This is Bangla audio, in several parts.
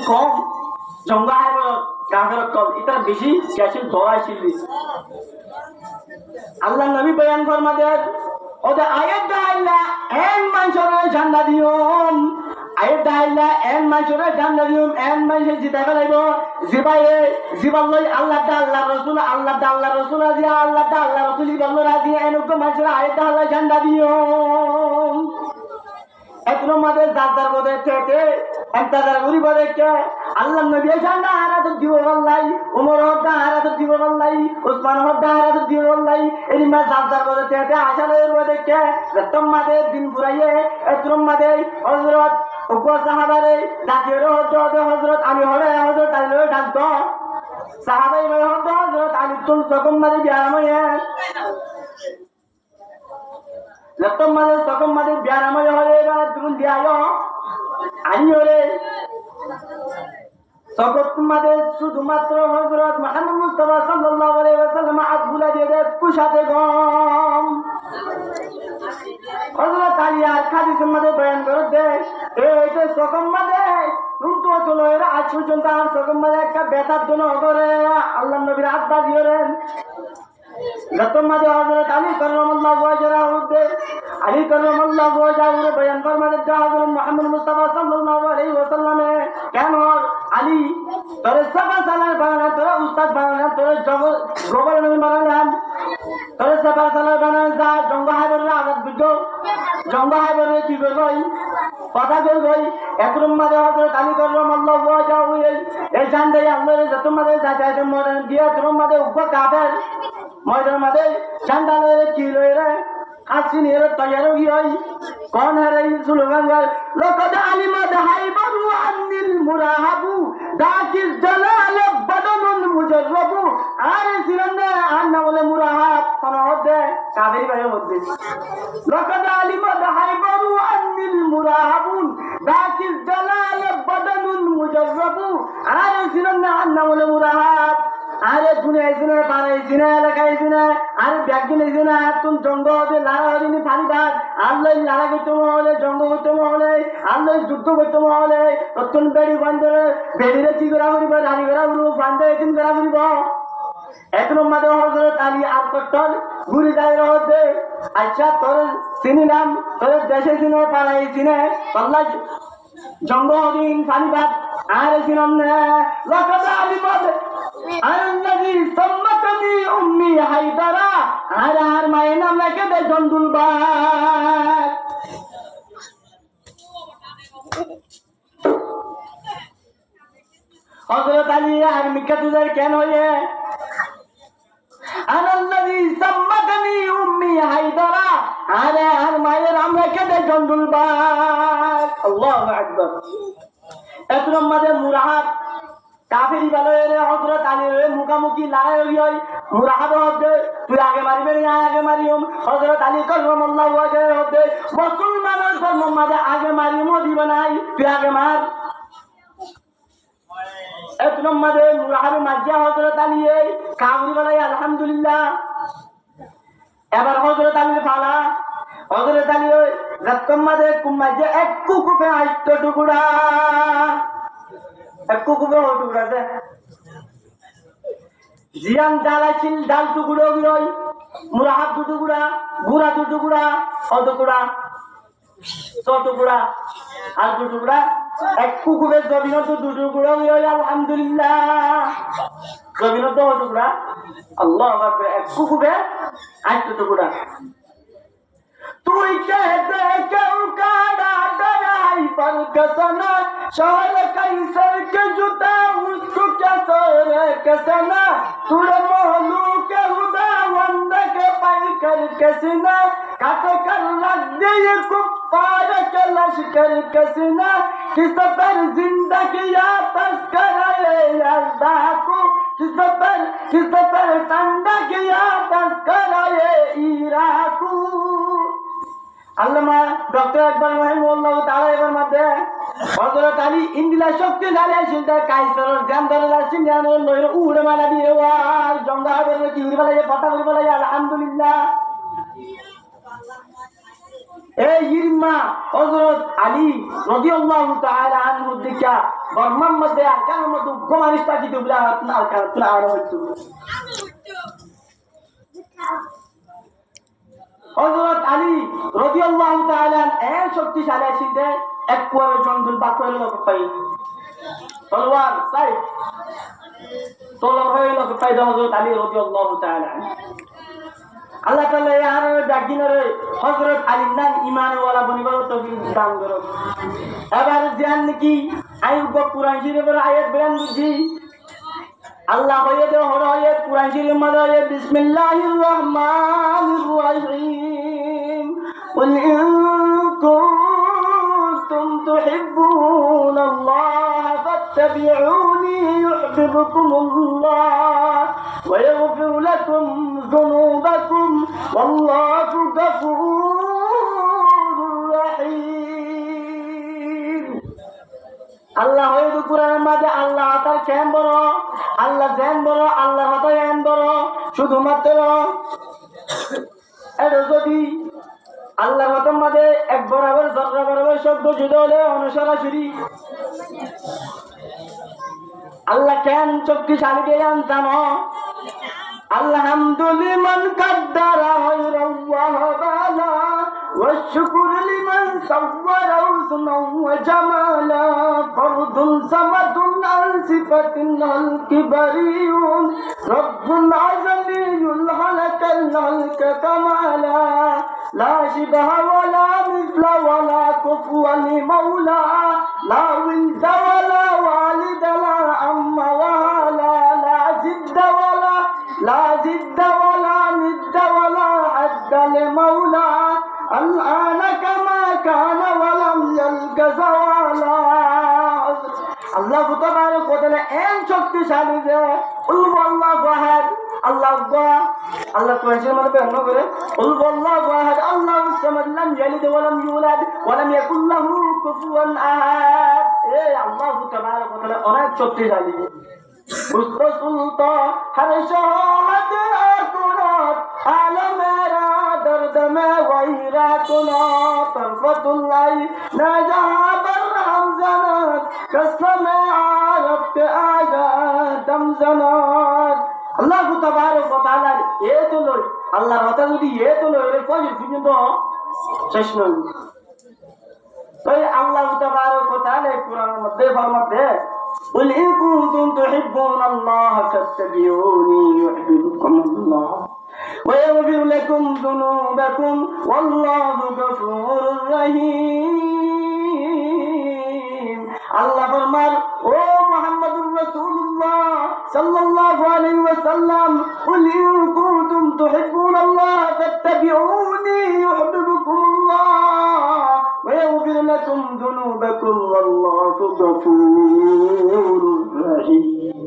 কম জঙ্গা হয় কাফের কম এটা বেশি গেছিল দোয়া ছিল আল্লাহ নবী বয়ান ফরমাদের ওদের আয়াত দাইলা এন মানুষের ঝান্ডা দিওম আয়াত দাইলা এন মানুষের ঝান্ডা দিওম এন মানুষের জিতা ফেলাইব জিবাইয়ে জিবাল্লাই আল্লাহ দা আল্লাহ রসুল আজিয়া আল্লাহ দা আল্লাহ রসুল ইবাল্লাহ রাজিয়া এনক মানুষের আয়াত দাইলা ঝান্ডা দিওম এখন আমাদের দাদার বোধে থেকে একদার গুরি বোধে কে আল্লাহ নবী ঝান্ডা হারাত দিব বললাই উমর হদ্দা হারাত দিব বললাই উসমান হদ্দা হারাত দিব বললাই এই মা দাদার বোধে থেকে আসলে বোধে কে তোমাদের দিন পুরাইয়ে তোমাদের হযরত উপ সাহাবারে জাতীয় হযরত আমি হরে হযরত আলী ডাকতো সাহাবাই হযরত আলী তুম সকম মাঝে বিয়ারাময়ে লতম মাঝে বিয়ারাময়ে হয়ে দুন দিয়ালো আলী হরে সকত মাঝে শুধুমাত্র হযরত মুহাম্মদ মুস্তাফা সাল্লাল্লাহু আলাইহি ওয়াসাল্লাম আব্দুল্লাহ দিয়ে কুশাতে গম হযরত আলী আর হাদিসের মধ্যে বয়ান করতে এইটা সকম মাঝে নুনতো চলো এরা আজ পর্যন্ত আর সকম মাঝে একটা বেতার জন্য করে আল্লাহ নবীর আব্বা দিয়েছেন লতম মাঝে হযরত আলী কাররামাল্লাহু ওয়াজহাহু আলী কাররামাল্লাহু ওয়াজহাহু বয়ান ফরমাতে হযরত মুহাম্মদ মুস্তাফা সাল্লাল্লাহু আলাইহি ওয়াসাল্লামে কেন আলী তোরে সাবা সালার বানানা তোরে উস্তাদ বানানা তোরে গভর্নর বানানা তোরে সাবা সালার বানানা যা জঙ্গা হাইবরে আজাদ বিজো জঙ্গা হাইবরে কি করবই কথা করবই একরম মাঝে হযরত আলী কাররামাল্লাহু ওয়াজহাহু এই জানদে আল্লাহর যত মাঝে যাতে মরণ দিয়ে তোর মাঝে উপ কাফের ময়দান মাঝে জানদালে কি লইরে আসিন এর তৈয়ার হই কোন রে সুলগান লকদ আলিমা হাইবারু আনিল মুরাহাবু দাকিস জালাল বদনুল মুজাররাবু আর সিরন্দে আন্না বলে মুরাহাব কোন হদে কাবেরি ভাইয়ের মধ্যে লকদ আলিমা হাইবারু আনিল মুরাহাবু দাকিস জালাল বদনুল মুজাররাবু আর সিরন্দে আন্না বলে মুরাহাব আরে দুনিয়া আইছিনা পারে আইছিনা এলাকা আইছিনা আরে ব্যাগিন আইছিনা তুমি জঙ্গ হবে লারা হরিনি পানি ভাত আল্লাহ লারা করতে হলে জঙ্গ করতে হলে আল্লাহ যুদ্ধ করতে হলে তখন বেড়ি বান্ধরে বেড়িরে কি করা করিব রানী করা করিব বান্ধে এদিন করা করিব এক নম্বরে হযরত আলী আর কটল ঘুরে যায় রহতে আচ্ছা তোর চিনিলাম তোর দেশে চিনো পাড়াই চিনে আল্লাহ জঙ্গ হরিন পানি ভাত আর চিনম না লকদ আলী বলে আল্লাযী সাম্মাতানি উম্মি হায়দারা আর মায়ের নাম রেখে দে জন্দুলবাগ হযরত আলী আর মিকা তুজার কেন হয়ে আল্লাযী সাম্মাতানি উম্মি হায়দারা আর মায়ের নাম রেখে দে জন্দুলবাগ আল্লাহু আকবার এতরম মাঝে মুরাহাব কাফেরি বালয়ের হযরত আলীর মুখামুখি লড়াই হই মুরাহাব হতে তুই আগে মারিবে না আগে মারিম হযরত আলী কাররামাল্লাহু ওয়াজহাহু হতে মুসলমানের ধর্ম মাঝে আগে মারিম দিব নাই তুই আগে মার এতরম মাঝে মুরাহাব মাজিয়া হযরত আলী এই কাফেরি বালাই আলহামদুলিল্লাহ এবার হযরত আলীর ফালা হযরত আলী ওই রকম মাঝে কুমাজে এক কুকুপে আইতো টুকুরা এক কুকুপে ও টুকুরা দে জিয়ান ডালাচিল ডাল টুকুরো গই মুরাহাব দু টুকুরা গুড়া দু টুকুরা ও টুকুরা ছোট টুকুরা আর দু টুকুরা এক কুকুপে জমিন তো দু টুকুরা গই আলহামদুলিল্লাহ জমিন তো ও টুকুরা আল্লাহু আকবার এক কুকুপে আইতো টুকুরা তুই कहते क्यों काड़ा डराई पर कसना शहर कैसर के जुता उसको क्या सर कसना तुड़े मोहलू के हुदा वंद के पाई कर कसना काट कर लग दिए कुप्पार के लश्कर कसना किस पर जिंदगी या तस्कर डाकू किस पर ठंडा किया तस्कर इराकू আল্লামা ডক্টর আকবর রাহিমাহুল্লাহ তাআলা এর মধ্যে হযরত আলী ইন্দিলা শক্তি ঢালে সিলটা কাইসারের জানদারলা সিনানোর লইরে উড়ে মালা দিয়ে ওয়ার জঙ্গা হবে কি উড়ে মালা পাতা উড়ে মালা আলহামদুলিল্লাহ এই ইরমা হযরত আলী রাদিয়াল্লাহু তাআলা আনহু দিকা বর্মার মধ্যে আকার মধ্যে গোমানিস্তা কি দুবলা আকার তুলা আর হইতো হযরত আলী রাদিয়াল্লাহু তাআলা এর শক্তিশালী ছিলেন এক কোয়ারে জঙ্গল বাকল লোক পাই তলোয়ার সাই তলোয়ার হইল পাই হযরত আলী রাদিয়াল্লাহু তাআলা আল্লাহ তাআলা আর ডাকিনরে হযরত আলীর নাম ঈমানওয়ালা বনিবার তৌফিক দান করো এবার জান কি আইব কুরআন শরীফের আয়াত বয়ান বুঝি আল্লাহ হয়ে দে হয়ে কুরআন শরীফের মধ্যে বিসমিল্লাহির রহমানির রহিম কুল ইন কুনতুম তুহিব্বুনাল্লাহ ফাত্তাবিউনি ইউহিব্বুকুমুল্লাহ ওয়া ইয়াগফির লাকুম যুনুবাকুম ওয়াল্লাহু গফুরুর রহিম আল্লাহ হয়ে কুরআনের মধ্যে আল্লাহ তার কেন বড় আল্লাহ জান বড় আল্লাহ হাতে জান বড় শুধুমাত্র এটা যদি আল্লাহর মতের মধ্যে এক বরাবর জররা বরাবর শব্দ জুড়ে হলে অনুসরাসরি আল্লাহ কেন শক্তিশালী জ্ঞান জানো আলহামদুলিমান কাদ্দারা গায়রাল্লাহ তাআলা والشكر لمن صور حسنا وجمالا فرد صمد عن صفة الكبري رب عزلي الخلق الخلق كمالا لا شبه ولا مثل ولا كفوا لمولى لا ولد ولا والد لا عم ولا لا جد ولا ند ولا عد لمولى الآن كما كان ولم يلق زوالا الله تبارك وتعالى ان শক্তিশালী যে কুল আল্লাহু আহাদ আল্লাহ তো এসে মানে বের করে কুল আল্লাহু আহাদ আল্লাহু সামাদ লাম ইয়ালিদ ওয়া লাম ইউলাদ ওয়া লাম ইয়াকুল লাহু কুফুয়ান আহাদ এই আল্লাহ তাবারক ওয়া তাআলা অনেক শক্তিশালী সুলতান হর শাহাদ আকুনাত আলমেরা दर्द में वहीरा कुना तरफतुल्लाई न जहाँ पर हमजनत कसम आरब के आगा दम जनात अल्लाह तबारक व तआला ये तो लो अल्लाह बता যদি ये तो लो रे कोई পর্যন্ত শেষ নয় তাই আল্লাহ তবারক व तआला কুরআনের মধ্যে ফরমাতে قل إن كنتم تحبون الله فاتبعوني يحببكم الله ويغفر لكم ذنوبكم والله غفور رحيم الله فرمان او محمد رسول الله صلى الله عليه وسلم قل إن كنتم تحبون الله فاتبعوني يحببكم الله ويغفر لكم ذنوبكم والله غفور رحيم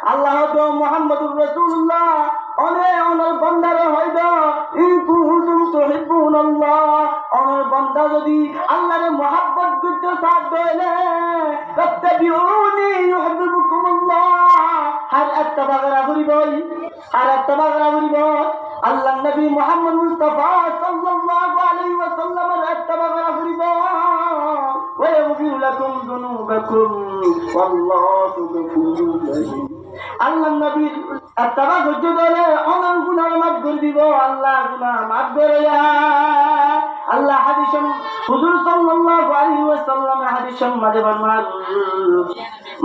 الله تو محمد رسول الله অনেক বান্দারে হইব ইনকুতুম তুহিব্বুনাল্লাহ অনেক বান্দা যদি আল্লাহরে মহব্বত করতে চাইলে তাত্তাবিউনি ইউহিব্বুকুমুল্লাহ আর ইত্তিবা করিব আল্লাহ নবী মুহাম্মদ মুস্তাফা সাল্লাল্লাহু আলাইহি ওয়াসাল্লামের ইত্তিবা করিব ওয়া ইয়াগফির লাকুম যুনুবাকুম ওয়াল্লাহু গফুরুর রহিম আল্লাহ নবীর ইত্তিবা করতে হলে অনেক গুনাহ মাফ করে দিব আল্লাহ গুনাহ মাফ করে আল্লাহ হাদিস হুজুর সাল্লাল্লাহু আলাইহি ওয়াসাল্লাম হাদিস মধ্যে ফরমান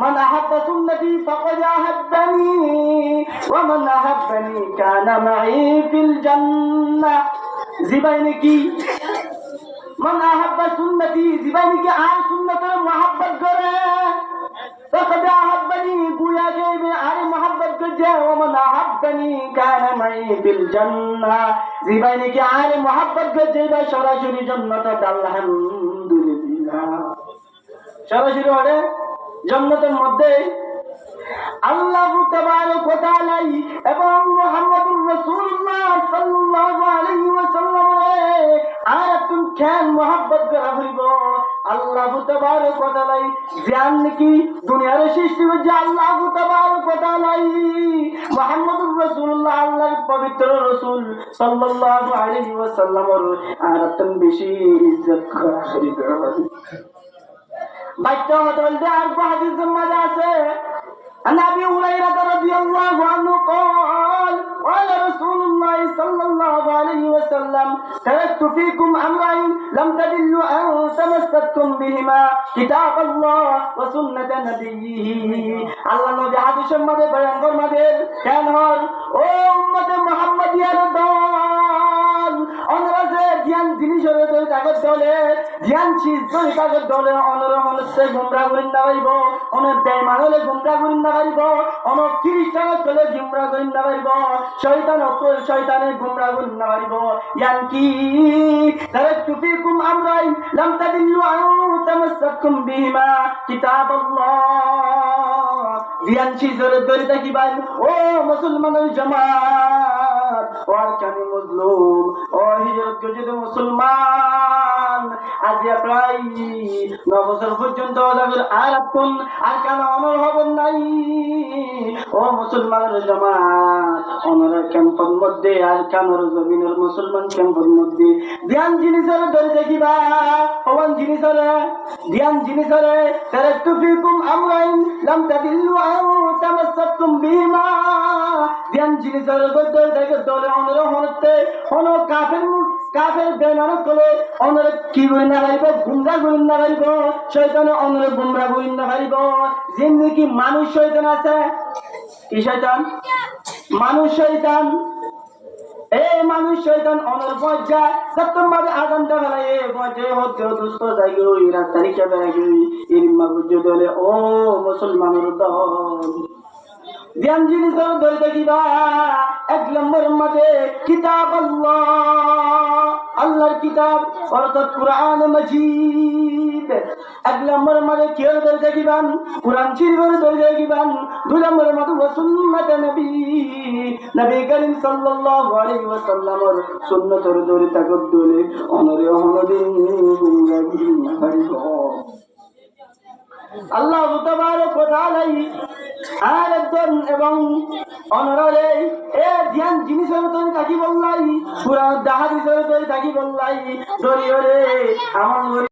মান আহাব্বা সুন্নতি ফাকাদ আহাব্বানি ওয়া মান আহাব্বানি কানা মাই ফিল জান্নাহ জিবাইনে কি মান আহাব্বা সুন্নতি জিবাইনে কি আর সুন্নতের মহব্বত করে فقد أحبني قويا جيب علي محبت كجا ومن أحبني كان معي في الجنة زيباني كي علي محبت كجا شراشري جنة الحمد لله شراشري وڑے جنة المدى الله تبارك وتعالى এবং মুহাম্মদুর রাসূলুল্লাহ সাল্লাল্লাহু আলাইহি ওয়াসাল্লাম আর তুমি কেন محبت করা হইব আল্লাহ তাবারক ওয়া তাআলা জ্ঞান কি দুনিয়ার সৃষ্টি হচ্ছে আল্লাহ তাবারক ওয়া তাআলা মুহাম্মদুর রাসূলুল্লাহ আল্লাহর পবিত্র রাসূল সাল্লাল্লাহু আলাইহি ওয়াসাল্লামের আর তুমি বেশি ইজ্জত করিবে বাইটা হতে আর হাদিসের মধ্যে আছে عن ابي هريره رضي الله عنه قال قال رسول الله صلى الله عليه وسلم تركت فيكم امرين لم تضلوا ان تمسكتم بهما كتاب الله وسنه نبيه আল্লাহ নবী হাদিসের মধ্যে বয়ান ফরমাতেন কেন হল ও উম্মতে মুহাম্মাদিয়ার দল ওনারা যে জ্ঞান জিনিসের দলে তাগত দলে জ্ঞান চিজ দলে তাগত দলে ওনারা হচ্ছে গুমরা করিন না পাইব ওনার বেঈমানলে গুমরা করিন না পাইব ওনার খ্রিস্টান দলে গুমরা করিন না পাইব শয়তানে গুমরা করিন না পাইব ইয়ান কি তারাকতু ফিকুম আমরাইন লাম তাদিল্লু আন তামাসসাকুম বিহিমা কিতাবাল্লাহ জ্ঞান চিজের দলে তাকিবাই ও মুসলমানের জামাত ও আরকানি মুসলিম ও হিজরত গজিত মুসলমান আজিয়া প্রায় 9 বছর পর্যন্ত ওদের আর আপন আর কেন অনর হবেন নাই ও মুসলমানের জামাত অনর ক্যাম্পের মধ্যে আর কেনর জমিনের মুসলমান ক্যাম্পের মধ্যে ধ্যান জিনিসের ধরে দেখিবা ওয়ান জিনিসের ধ্যান জিনিসের তারাকতু ফিকুম আমরাইন লাম তাদিল্লু আন তামাসসাকুম বিহিমা ধ্যান জিনিসের ধরে দেখে দলে অনর হতে কোন কাফের বেনারত করে অনর কি করি না পারিব গুমরা করি না পারিব শয়তানে অনর গুমরা করি না পারিব জিন্দেগি মানুষ শয়তান আছে কি শয়তান মানুষ শয়তান এই মানুষ শয়তান অনর বজ্জা সত্যমভাবে আগামটা ফেলা এ বজ্জে হতে দুষ্ট যাইগো এই রাস্তায় কে বেড়াগি ইরিমা বুঝে দলে ও মুসলমানের দল ধ্যান জিনিস ধরে দেখিবা 1 নম্বর মধ্যে কিতাব আল্লাহর কিতাব অর্থাৎ কুরআন মাজিদ 1 নম্বর মধ্যে কি ধরে দেখিবান কুরআন শরীফের ধরে দেখিবান 2 নম্বর মধ্যে সুন্নাত নবী করিম সাল্লাল্লাহু আলাইহি ওয়াসাল্লামের সুন্নাতের ধরে তাকত দলে অনরে হনদিন আল্লাহ তাবারক ওয়া তাআলা আর একজন এবং অনরলে এ ধ্যান জিনিসের তরে তাকি বললাই পুরা হাদিসের তরে তাকি বললাই দরিয়রে আমার